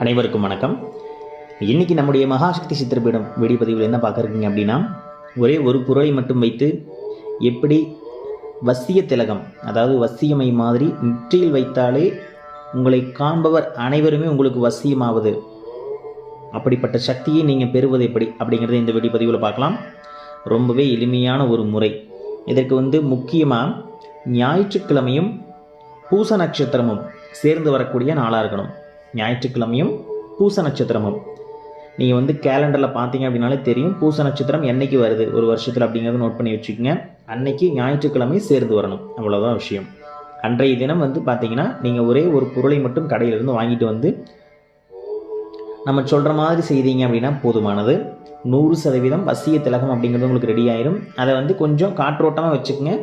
அனைவருக்கும் வணக்கம். இன்றைக்கி நம்முடைய மகாசக்தி சித்திரப்பீடம் வீடியோ பதிவில் என்ன பார்க்குறீங்க அப்படின்னா, ஒரே ஒரு பொருளை மட்டும் வைத்து எப்படி வசிய திலகம், அதாவது வசியமை மாதிரி நெற்றியில் வைத்தாலே உங்களை காண்பவர் அனைவருமே உங்களுக்கு வசியமாவது, அப்படிப்பட்ட சக்தியை நீங்கள் பெறுவது எப்படி அப்படிங்கிறத இந்த வீடியோ பதிவில் பார்க்கலாம். ரொம்பவே எளிமையான ஒரு முறை. இதற்கு முக்கியமாக ஞாயிற்றுக்கிழமையும் பூச நட்சத்திரமும் சேர்ந்து வரக்கூடிய நாளாக இருக்கணும். ஞாயிற்றுக்கிழமையும் பூச நட்சத்திரமும் நீங்கள் கேலண்டரில் பார்த்தீங்க அப்படின்னாலே தெரியும் பூச நட்சத்திரம் என்னைக்கு வருது ஒரு வருஷத்தில் அப்படிங்கிறத நோட் பண்ணி வச்சுக்கோங்க. அன்னைக்கு ஞாயிற்றுக்கிழமை சேர்ந்து வரணும், அவ்வளோதான் விஷயம். அன்றைய தினம் பார்த்தீங்கன்னா நீங்கள் ஒரே ஒரு பொருளை மட்டும் கடையிலிருந்து வாங்கிட்டு நம்ம சொல்கிற மாதிரி செய்தீங்க அப்படின்னா போதுமானது. 100% வசிய திலகம் அப்படிங்கிறது உங்களுக்கு ரெடி ஆயிரும். அதை கொஞ்சம் காற்றோட்டமாக வச்சுக்கோங்க.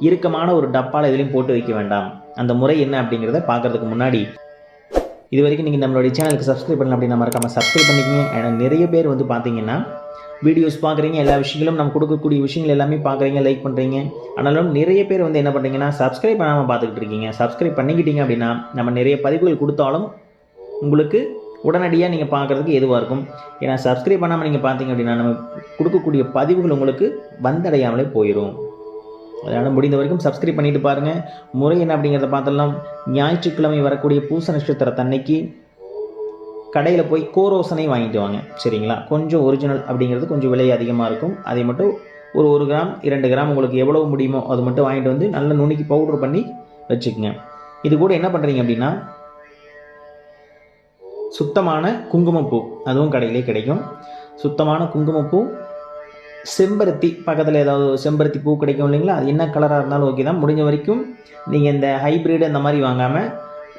இறுக்கமான ஒரு டப்பாவில் எதுலையும் போட்டு வைக்க வேண்டாம். அந்த முறை என்ன அப்படிங்கிறத பார்க்குறதுக்கு முன்னாடி இது வரைக்கும் நீங்கள் நம்மளுடைய சேனலுக்கு சப்ஸ்கிரைப் பண்ணலாம் அப்படின்னா மறக்காமல் சப்ஸ்கிரைப் பண்ணிக்கங்க. ஏன்னா நிறைய பேர் பார்த்தீங்கன்னா வீடியோஸ் பார்க்குறீங்க, எல்லா விஷயங்களும் நம்ம கொடுக்கக்கூடிய விஷயங்கள் எல்லாமே பார்க்குறீங்க, லைக் பண்ணுறீங்க. ஆனாலும் நிறைய பேர் என்ன பண்ணுறீங்கன்னா சப்ஸ்கிரைப் பண்ணாமல் பார்த்துக்கிட்டு இருக்கீங்க. சப்ஸ்கிரைப் பண்ணிக்கிட்டீங்க அப்படின்னா நம்ம நிறைய பதிவுகள் கொடுத்தாலும் உங்களுக்கு உடனடியாக நீங்கள் பார்க்குறதுக்கு எதுவாக இருக்கும். ஏன்னா சப்ஸ்கிரைப் பண்ணாமல் நீங்கள் பார்த்தீங்க அப்படின்னா நம்ம கொடுக்கக்கூடிய பதிவுகள் உங்களுக்கு வந்தடையாமலே போயிடும். அதனால் முடிந்த வரைக்கும் சப்ஸ்கிரைப் பண்ணிட்டு பாருங்கள். முறை என்ன அப்படிங்கிறத பார்த்தலாம். ஞாயிற்றுக்கிழமை வரக்கூடிய பூச நட்சத்திரத்தன்னைக்கு கடையில் போய் கோரோசனை வாங்கிட்டு வாங்க, சரிங்களா? கொஞ்சம் ஒரிஜினல் அப்படிங்கிறது கொஞ்சம் விலை அதிகமாக இருக்கும். அதை மட்டும் ஒரு 1 கிராம் 2 கிராம் உங்களுக்கு எவ்வளவு முடியுமோ அது மட்டும் வாங்கிட்டு நல்லா நுணுக்கி பவுடர் பண்ணி வச்சுக்கோங்க. இது கூட என்ன பண்ணுறீங்க அப்படின்னா சுத்தமான குங்குமப்பூ, அதுவும் கடையிலே கிடைக்கும். சுத்தமான குங்குமப்பூ, செம்பருத்தி, பக்கத்தில் ஏதாவது செம்பருத்தி பூ கிடைக்கும் இல்லைங்களா? அது என்ன கலராக இருந்தாலும் ஓகே தான். முடிஞ்ச வரைக்கும் நீங்கள் இந்த ஹைப்ரிட் அந்த மாதிரி வாங்காமல்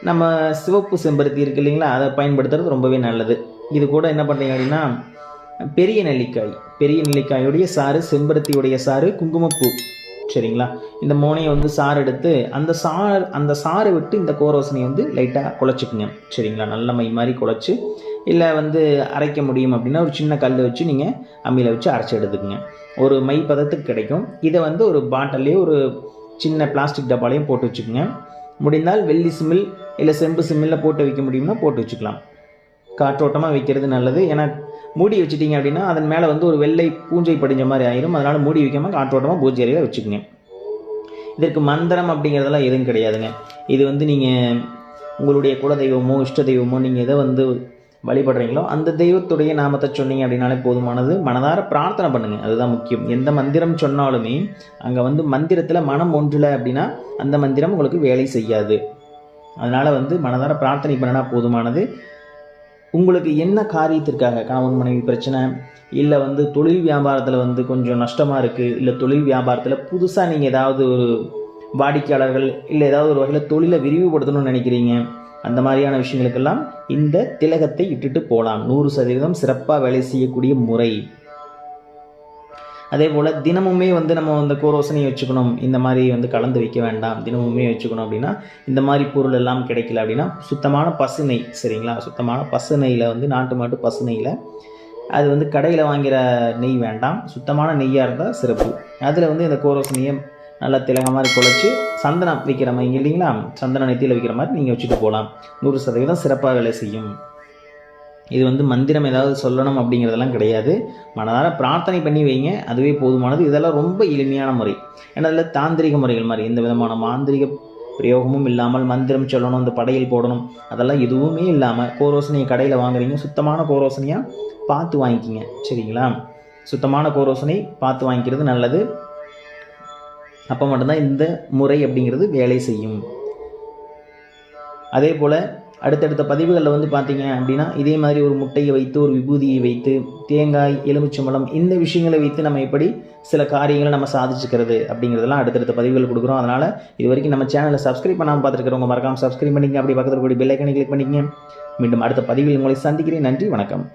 நம்ம சிவப்பு செம்பருத்தி இருக்குது இல்லைங்களா, அதை பயன்படுத்துறது ரொம்பவே நல்லது. இது கூட என்ன பண்ணுறீங்க அப்படின்னா பெரிய நெல்லிக்காயுடைய சாறு, செம்பருத்தியுடைய சாறு, குங்குமப்பூ, சரிங்களா? இந்த மூணையை சாறு எடுத்து அந்த சாறை விட்டு இந்த கோரோசனை லைட்டாக குழச்சிக்குங்க, சரிங்களா? நல்ல மை மாதிரி குழச்சி, இல்லை அரைக்க முடியும் அப்படின்னா ஒரு சின்ன கல் வச்சு நீங்கள் அம்மியில் வச்சு அரைச்சி எடுத்துக்குங்க. ஒரு மை பதத்துக்கு கிடைக்கும். இதை ஒரு பாட்டில்லையோ ஒரு சின்ன பிளாஸ்டிக் டப்பாலையும் போட்டு வச்சுக்கோங்க. முடிந்தால் வெள்ளி சிமிழ் இல்லை செம்பு சிமிழில் போட்டு வைக்க முடியும்னா போட்டு வச்சுக்கலாம். காற்றோட்டமாக வைக்கிறது நல்லது. ஏன்னா மூடி வச்சுட்டிங்க அப்படின்னா அதன் மேலே ஒரு வெள்ளை பூஞ்சை படிஞ்ச மாதிரி ஆயிரும். அதனால் மூடி வைக்காமல் காற்றோட்டமாக பூஜை அறையில் வச்சுக்கோங்க. இதற்கு மந்திரம் அப்படிங்கிறதெல்லாம் எதுவும் கிடையாதுங்க. இது நீங்கள் உங்களுடைய குலதெய்வமோ இஷ்ட தெய்வமோ நீங்கள் எதை வழிபடுறீங்களோ அந்த தெய்வத்துடைய நாமத்தை சொன்னீங்க அப்படின்னாலே போதுமானது. மனதார பிரார்த்தனை பண்ணுங்கள், அதுதான் முக்கியம். எந்த மந்திரம் சொன்னாலுமே அங்கே மந்திரத்தில் மனம் ஒன்றில் அப்படின்னா அந்த மந்திரம் உங்களுக்கு வேலை செய்யாது. அதனால் மனதார பிரார்த்தனை பண்ணினா போதுமானது. உங்களுக்கு என்ன காரியத்திற்காக, கணவன் மனைவி பிரச்சனை, இல்லை தொழில் வியாபாரத்தில் கொஞ்சம் நஷ்டமாக இருக்குது, இல்லை தொழில் வியாபாரத்தில் புதுசாக நீங்கள் ஏதாவது ஒரு வாடிக்கையாளர்கள் இல்லை ஏதாவது ஒரு வகையில் தொழிலை விரிவுபடுத்தணும்னு நினைக்கிறீங்க, அந்த மாதிரியான விஷயங்களுக்கெல்லாம் இந்த திலகத்தை இட்டுட்டு போகலாம். 100% சிறப்பாக வேலை செய்யக்கூடிய முறை. அதே போல் தினமுமே நம்ம இந்த கோரோசனையை வச்சுக்கணும், இந்த மாதிரி கலந்து வைக்க வேண்டாம், தினமுமே வச்சுக்கணும் அப்படின்னா இந்த மாதிரி பொருள் எல்லாம் கிடைக்கல அப்படின்னா சுத்தமான பசு நெய், சரிங்களா? சுத்தமான பசு நெய்யில் நாட்டு மாட்டு பசு நெய்யில், அது கடையில் வாங்குகிற நெய் வேண்டாம், சுத்தமான நெய்யாக இருந்தால் சிறப்பு. அதில் இந்த கோரோசனையை நல்லா திலகம் மாதிரி குழச்சி சந்தனம் வைக்கிற மாதிரி இல்லைங்களா, சந்தனம் நெத்தியில் வைக்கிற மாதிரி நீங்கள் வச்சுட்டு போகலாம். 100% சிறப்பாக வேலை செய்யும். இது மந்திரம் ஏதாவது சொல்லணும் அப்படிங்கிறதெல்லாம் கிடையாது. மனதார பிரார்த்தனை பண்ணி வைங்க, அதுவே போதுமானது. இதெல்லாம் ரொம்ப எளிமையான முறை. ஏன்னா அதில் தாந்திரிக முறைகள் மாதிரி எந்த விதமான மாந்திரிக பிரயோகமும் இல்லாமல் மந்திரம் சொல்லணும், இந்த படையல் போடணும், அதெல்லாம் எதுவுமே இல்லாமல் கோரோசனையை கடையில் வாங்குறீங்க, சுத்தமான கோரோசனையாக பார்த்து வாங்கிக்கிங்க, சரிங்களா? சுத்தமான கோரோசனை பார்த்து வாங்கிக்கிறது நல்லது. அப்போ மட்டும்தான் இந்த முறை அப்படிங்கிறது வேலை செய்யும். அதே போல் அடுத்தடுத்த பதிவுகளில் பார்த்தீங்க அப்படின்னா இதே மாதிரி ஒரு முட்டையை வைத்து, ஒரு விபூதியை வைத்து, தேங்காய், எலுமிச்சம்பழம், இந்த விஷயங்களை வைத்து நம்ம எப்படி சில காரியங்களை நம்ம சாதிச்சுக்கிறது அப்படிங்கிறதெல்லாம் அடுத்தடுத்த பதிவுகள் கொடுக்குறோம். அதனால் இது வரைக்கும் நம்ம சேனலை சப்ஸ்கிரைப் பண்ணாமல் பார்த்துருக்கிறவங்க மறக்காமல் சப்ஸ்கிரைப் பண்ணிங்க. அப்படி பக்கத்தில் கூடிய பெல் ஐக்கனை கிளிக் பண்ணிக்கங்க. மீண்டும் அடுத்த பதிவில் உங்களை சந்திக்கிறேன். நன்றி, வணக்கம்.